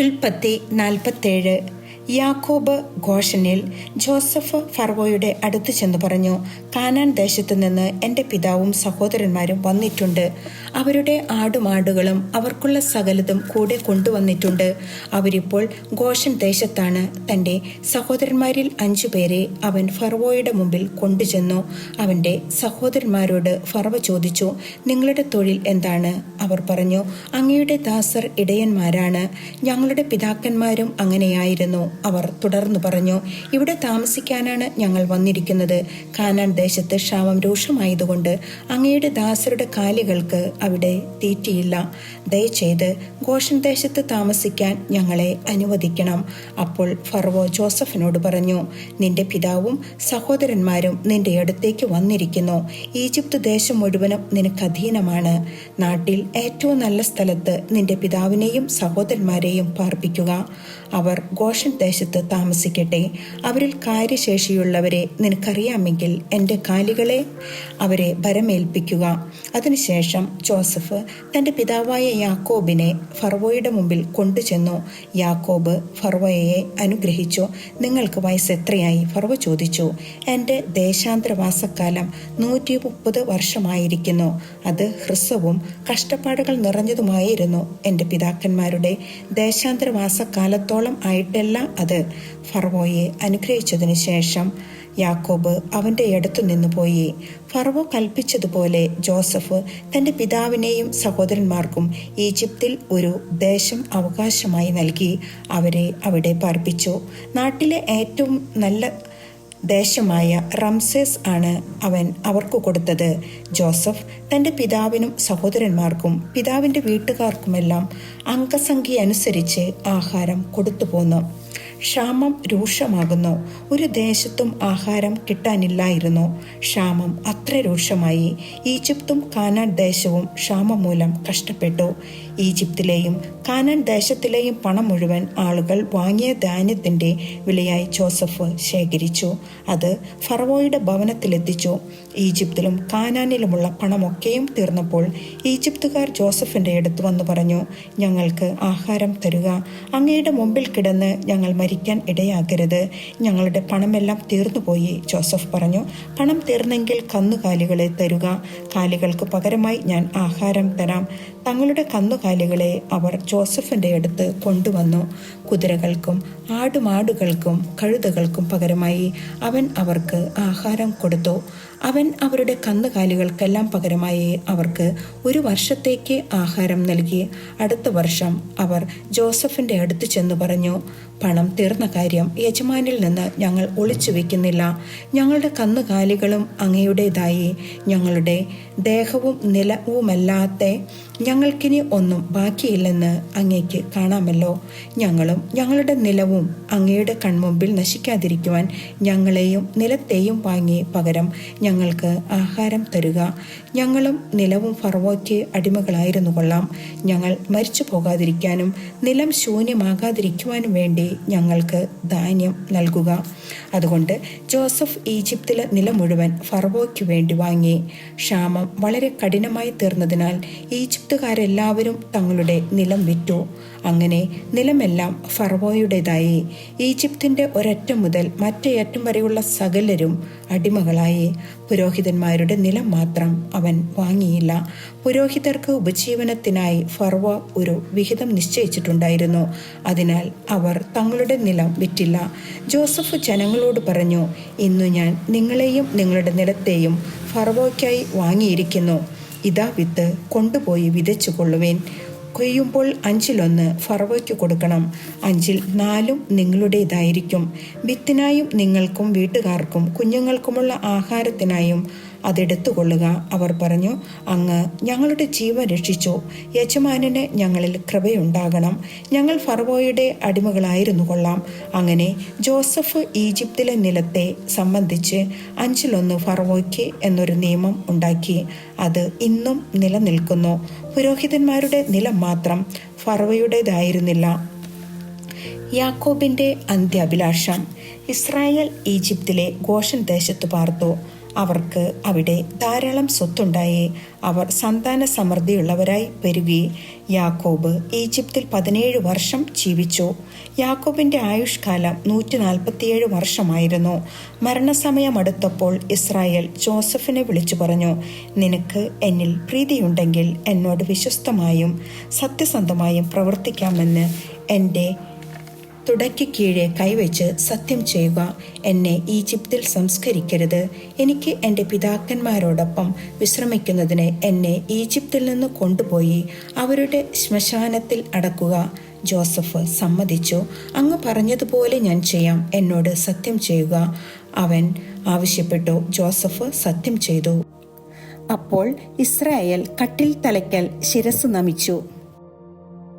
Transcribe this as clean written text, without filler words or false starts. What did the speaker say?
ഉൽപ്പത്തി 47. യാക്കോബ് ഗോഷനിൽ. ജോസഫ് ഫറവോയുടെ അടുത്ത് ചെന്ന് പറഞ്ഞു, കാനാൻ ദേശത്തു നിന്ന് എൻ്റെ പിതാവും സഹോദരന്മാരും വന്നിട്ടുണ്ട്. അവരുടെ ആടുമാടുകളും അവർക്കുള്ള സകലതും കൂടെ കൊണ്ടുവന്നിട്ടുണ്ട്. അവരിപ്പോൾ ഗോഷൻ ദേശത്താണ്. തൻ്റെ സഹോദരന്മാരിൽ 5 പേരെ അവൻ ഫറവോയുടെ മുമ്പിൽ കൊണ്ടുചെന്നു. അവൻ്റെ സഹോദരന്മാരോട് ഫറവ ചോദിച്ചു, നിങ്ങളുടെ തൊഴിൽ എന്താണ്? അവർ പറഞ്ഞു, അങ്ങയുടെ ദാസർ ഇടയന്മാരാണ്. ഞങ്ങളുടെ പിതാക്കന്മാരും അങ്ങനെയായിരുന്നു. അവർ തുടർന്നു പറഞ്ഞു, ഇവിടെ താമസിക്കാനാണ് ഞങ്ങൾ വന്നിരിക്കുന്നത്. കാനാൻ ദേശത്ത് ക്ഷാമം രൂക്ഷമായതുകൊണ്ട് അങ്ങയുടെ ദാസരുടെ കാലികൾക്ക് അവിടെ തീറ്റിയില്ല. ദയചെയ്ത് ഗോഷൻ ദേശത്ത് താമസിക്കാൻ ഞങ്ങളെ അനുവദിക്കണം. അപ്പോൾ ഫറവോ ജോസഫിനോട് പറഞ്ഞു, നിന്റെ പിതാവും സഹോദരന്മാരും നിന്റെ അടുത്തേക്ക് വന്നിരിക്കുന്നു. ഈജിപ്ത് ദേശം മുഴുവനും നിനക്ക് അധീനമാണ്. നാട്ടിൽ ഏറ്റവും നല്ല സ്ഥലത്ത് നിന്റെ പിതാവിനെയും സഹോദരന്മാരെയും പാർപ്പിക്കുക. അവർ ഗോഷൻ ദേശത്ത് താമസിക്കട്ടെ. അവരിൽ കാര്യശേഷിയുള്ളവരെ നിനക്കറിയാമെങ്കിൽ എൻ്റെ കാലികളെ അവരെ ഭരമേൽപ്പിക്കുക. അതിനുശേഷം ജോസഫ് തൻ്റെ പിതാവായ യാക്കോബിനെ ഫറവോയുടെ മുമ്പിൽ കൊണ്ടുചെന്നു. യാക്കോബ് ഫറവോയെ അനുഗ്രഹിച്ചു. നിങ്ങൾക്ക് വയസ്സ് എത്രയായി? ഫറവോ ചോദിച്ചു. എൻ്റെ ദേശാന്തരവാസക്കാലം 130 വർഷമായിരിക്കുന്നു. അത് ഹ്രസ്വവും കഷ്ടപ്പാടുകൾ നിറഞ്ഞതുമായിരുന്നു. എൻ്റെ പിതാക്കന്മാരുടെ ദേശാന്തരവാസക്കാലത്തോളം ആയിട്ടല്ല അത്. ഫറവോയെ അനുഗ്രഹിച്ചതിനു ശേഷം യാക്കോബ് അവൻ്റെ അടുത്തു നിന്ന് പോയി. ഫറവോ കൽപ്പിച്ചതുപോലെ ജോസഫ് തൻ്റെ പിതാവിനെയും സഹോദരന്മാർക്കും ഈജിപ്തിൽ ഒരു ദേശം അവകാശമായി നൽകി. അവരെ അവിടെ പാർപ്പിച്ചു. നാട്ടിലെ ഏറ്റവും നല്ല ദേശമായ റംസേസ് ആണ് അവൻ അവർക്ക് കൊടുത്തത്. ജോസഫ് തൻ്റെ പിതാവിനും സഹോദരന്മാർക്കും പിതാവിൻ്റെ വീട്ടുകാർക്കുമെല്ലാം അംഗസംഖ്യ അനുസരിച്ച് ആഹാരം കൊടുത്തുപോന്നു. ക്ഷാമം രൂക്ഷമാകുന്നു. ഒരു ദേശത്തും ആഹാരം കിട്ടാനില്ലായിരുന്നു. ക്ഷാമം അത്ര രൂക്ഷമായി. ഈജിപ്തും കാനാൻ ദേശവും ക്ഷാമം മൂലം കഷ്ടപ്പെട്ടു. ഈജിപ്തിലെയും കാനാൻ ദേശത്തിലെയും പണം മുഴുവൻ ആളുകൾ വാങ്ങിയ ധാന്യത്തിൻ്റെ വിലയായി ജോസഫ് ശേഖരിച്ചു. അത് ഫറവോയുടെ ഭവനത്തിലെത്തിച്ചു. ഈജിപ്തിലും കാനാനിലുമുള്ള പണമൊക്കെയും തീർന്നപ്പോൾ ഈജിപ്തുകാർ ജോസഫിൻ്റെ അടുത്ത് വന്നു പറഞ്ഞു, ഞങ്ങൾക്ക് ആഹാരം തരുക. അങ്ങയുടെ മുമ്പിൽ കിടന്ന് ഞങ്ങൾ മരിക്കാൻ ഇടയാകരുത്. ഞങ്ങളുടെ പണമെല്ലാം തീർന്നുപോയി. ജോസഫ് പറഞ്ഞു, പണം തീർന്നെങ്കിൽ കന്നുകാലികളെ തരുക. കാലികൾക്ക് പകരമായി ഞാൻ ആഹാരം തരാം. തങ്ങളുടെ കന്നുകാലികളെ അവർ ജോസഫിൻ്റെ അടുത്ത് കൊണ്ടുവന്നു. കുതിരകൾക്കും ആടുമാടുകൾക്കും കഴുതകൾക്കും പകരമായി അവൻ അവർക്ക് ആഹാരം കൊടുത്തു. അവൻ അവരുടെ കന്നുകാലികൾക്കെല്ലാം പകരമായി അവർക്ക് 1 വർഷത്തേക്ക് ആഹാരം നൽകി. അടുത്ത വർഷം അവർ ജോസഫിൻ്റെ അടുത്ത് ചെന്ന് പറഞ്ഞു, പണം തീർന്ന കാര്യം യജമാനിൽ നിന്ന് ഞങ്ങൾ ഒളിച്ചു വെക്കുന്നില്ല. ഞങ്ങളുടെ കന്നുകാലികളും അങ്ങയുടേതായി. ഞങ്ങളുടെ ദേഹവും നിലവുമല്ലാത്ത ഞങ്ങൾക്കിനി ഒന്നും ബാക്കിയില്ലെന്ന് അങ്ങേക്ക് കാണാമല്ലോ. ഞങ്ങളും ഞങ്ങളുടെ നിലവും അങ്ങയുടെ കൺമുമ്പിൽ നശിക്കാതിരിക്കുവാൻ ഞങ്ങളെയും നിലത്തെയും വാങ്ങി പകരം ഞങ്ങൾക്ക് ആഹാരം തരുക. ഞങ്ങളും നിലവും ഫറവോയ്ക്ക് അടിമകളായിരുന്നു കൊള്ളാം. ഞങ്ങൾ മരിച്ചു പോകാതിരിക്കാനും നിലം ശൂന്യമാകാതിരിക്കുവാനും വേണ്ടി ഞങ്ങൾക്ക് ധാന്യം നൽകുക. അതുകൊണ്ട് ജോസഫ് ഈജിപ്തിലെ നിലം മുഴുവൻ ഫറവോയ്ക്ക് വേണ്ടി വാങ്ങി. ക്ഷാമം വളരെ കഠിനമായി തീർന്നതിനാൽ ഈജിപ്തുകാരെല്ലാവരും തങ്ങളുടെ നിലം വിറ്റു. അങ്ങനെ നിലമെല്ലാം ഫറവോയുടേതായി. ഈജിപ്തിൻ്റെ ഒരറ്റം മുതൽ മറ്റേ അറ്റം വരെയുള്ള സകലരും അടിമകളായി. പുരോഹിതന്മാരുടെ നിലം മാത്രം അവൻ വാങ്ങിയില്ല. പുരോഹിതർക്ക് ഉപജീവനത്തിനായി ഫറവോ ഒരു വിഹിതം നിശ്ചയിച്ചിട്ടുണ്ടായിരുന്നു. അതിനാൽ അവർ തങ്ങളുടെ നിലം വിറ്റില്ല. ജോസഫ് ജനങ്ങളോട് പറഞ്ഞു, ഇന്നു ഞാൻ നിങ്ങളെയും നിങ്ങളുടെ നിലത്തെയും ഫറവോയ്ക്കായി വാങ്ങിയിരിക്കുന്നു. ഇതാ വിത്ത്, കൊണ്ടുപോയി വിതച്ചു കൊള്ളുവേൻ. കൊയ്യുമ്പോൾ 5-1 ഫറവോയ്ക്ക് കൊടുക്കണം. 4 നിങ്ങളുടേതായിരിക്കും. വിത്തിനായും നിങ്ങൾക്കും വീട്ടുകാർക്കും കുഞ്ഞുങ്ങൾക്കുമുള്ള ആഹാരത്തിനായും അതെടുത്തുകൊള്ളുക. അവർ പറഞ്ഞു, അങ്ങ് ഞങ്ങളുടെ ജീവൻ രക്ഷിച്ചു. യജമാനന് ഞങ്ങളിൽ കൃപയുണ്ടാകണം. ഞങ്ങൾ ഫറവോയുടെ അടിമകളായിരുന്നു കൊള്ളാം. അങ്ങനെ ജോസഫ് ഈജിപ്തിലെ നിലത്തെ സംബന്ധിച്ച് 5-1 ഫറവോയ്ക്ക് എന്നൊരു നിയമം ഉണ്ടാക്കി. അത് ഇന്നും നിലനിൽക്കുന്നു. പുരോഹിതന്മാരുടെ നിലം മാത്രം ഫറവോയുടേതായിരുന്നില്ല. യാക്കോബിൻ്റെ അന്ത്യാഭിലാഷം. ഇസ്രായേൽ ഈജിപ്തിലെ ഗോഷൻ ദേശത്ത് പാർത്തു. അവർക്ക് അവിടെ ധാരാളം സ്വത്തുണ്ടായി. അവർ സന്താന സമൃദ്ധിയുള്ളവരായി പെരുകി. യാക്കോബ് ഈജിപ്തിൽ 17 വർഷം ജീവിച്ചു. യാക്കോബിന്റെ ആയുഷ്കാലം 147 വർഷമായിരുന്നു. മരണസമയം അടുത്തപ്പോൾ ഇസ്രായേൽ ജോസഫിനെ വിളിച്ചു പറഞ്ഞു, നിനക്ക് എന്നിൽ പ്രീതിയുണ്ടെങ്കിൽ എന്നോട് വിശ്വസ്തമായും സത്യസന്ധമായും പ്രവർത്തിക്കാമെന്ന് എൻ്റെ തുടയ്ക്ക് കീഴെ കൈവച്ച് സത്യം ചെയ്യുക. എന്നെ ഈജിപ്തിൽ സംസ്കരിക്കരുത്. എനിക്ക് എൻ്റെ പിതാക്കന്മാരോടൊപ്പം വിശ്രമിക്കുന്നതിന് എന്നെ ഈജിപ്തിൽ നിന്ന് കൊണ്ടുപോയി അവരുടെ ശ്മശാനത്തിൽ അടക്കുക. ജോസഫ് സമ്മതിച്ചു. അങ്ങ് പറഞ്ഞതുപോലെ ഞാൻ ചെയ്യാം. എന്നോട് സത്യം ചെയ്യുക. അവൻ ആവശ്യപ്പെട്ടു. ജോസഫ് സത്യം ചെയ്തു. അപ്പോൾ ഇസ്രായേൽ കട്ടിൽ തലയ്ക്കൽ ശിരസ് നമിച്ചു.